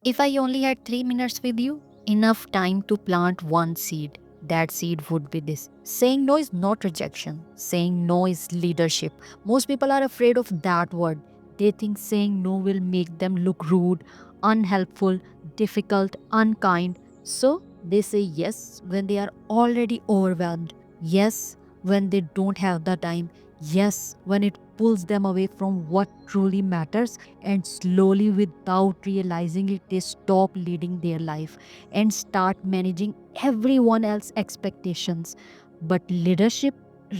If I only had 3 minutes with you, enough time to plant one seed, that seed would be this. Saying no is not rejection, saying no is leadership. Most people are afraid of that word. They think saying no will make them look rude, unhelpful, difficult, unkind. So they say yes when they are already overwhelmed, yes when they don't have the time, yes when it pulls them away from what truly matters, and slowly, without realizing it, they stop leading their life and start managing everyone else's expectations. But leadership,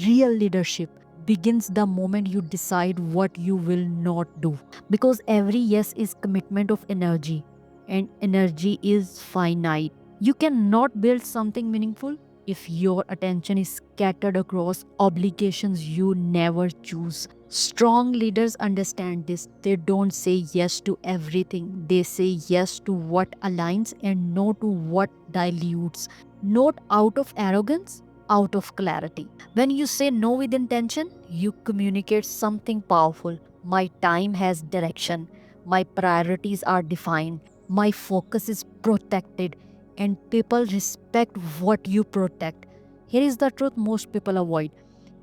real leadership, begins the moment you decide what you will not do. Because every yes is commitment of energy, and energy is finite. You cannot build something meaningful if your attention is scattered across obligations you never choose. Strong leaders understand this. They don't say yes to everything. They say yes to what aligns and no to what dilutes. Not out of arrogance, out of clarity. When you say no with intention, you communicate something powerful. My time has direction. My priorities are defined. My focus is protected, and people respect what you protect. Here is the truth most people avoid.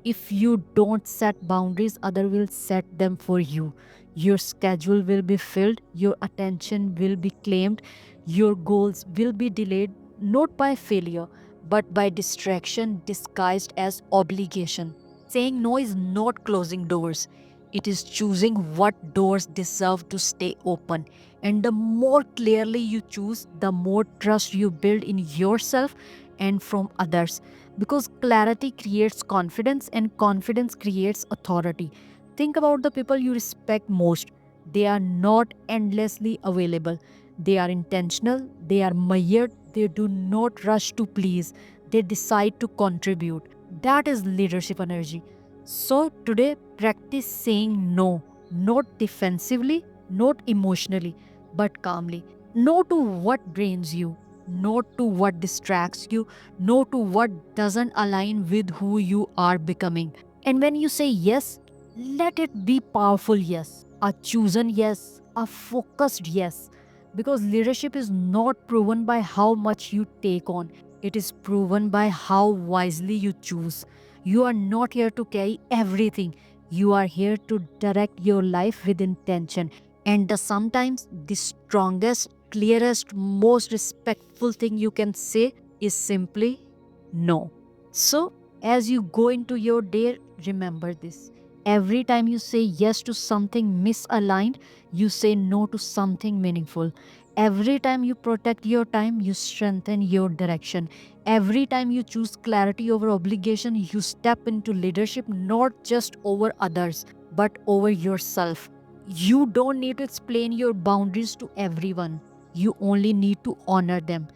If you don't set boundaries, other will set them for you. Your schedule will be filled, your attention will be claimed, your goals will be delayed, not by failure but by distraction disguised as obligation. Saying no is not closing doors, it is choosing what doors deserve to stay open. And the more clearly you choose, the more trust you build in yourself and from others. Because clarity creates confidence, and confidence creates authority. Think about the people you respect most. They are not endlessly available. They are intentional, they are measured, they do not rush to please, they decide to contribute. That is leadership energy. So today, practice saying no, not defensively, not emotionally, but calmly. No to what drains you, no to what distracts you, no to what doesn't align with who you are becoming. And when you say yes, let it be powerful yes, a chosen yes, a focused yes. Because leadership is not proven by how much you take on, it is proven by how wisely you choose. You are not here to carry everything, you are here to direct your life with intention. And sometimes the strongest, clearest, most respectful thing you can say is simply no. So, as you go into your day, remember this. Every time you say yes to something misaligned, you say no to something meaningful. Every time you protect your time, you strengthen your direction. Every time you choose clarity over obligation, you step into leadership not just over others, but over yourself. You don't need to explain your boundaries to everyone. You only need to honor them.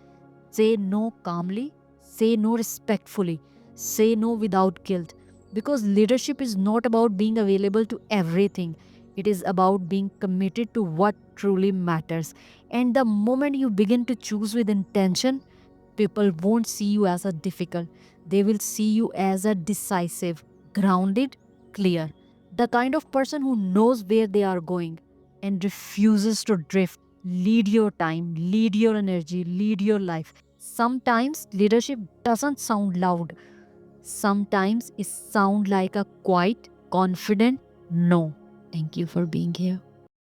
Say no calmly, say no respectfully, say no without guilt. Because leadership is not about being available to everything, it is about being committed to what truly matters. And the moment you begin to choose with intention, people won't see you as a difficult, they will see you as a decisive, grounded, clear. The kind of person who knows where they are going and refuses to drift. Lead your time, lead your energy, lead your life. Sometimes leadership doesn't sound loud. Sometimes it sounds like a quiet, confident no. Thank you for being here.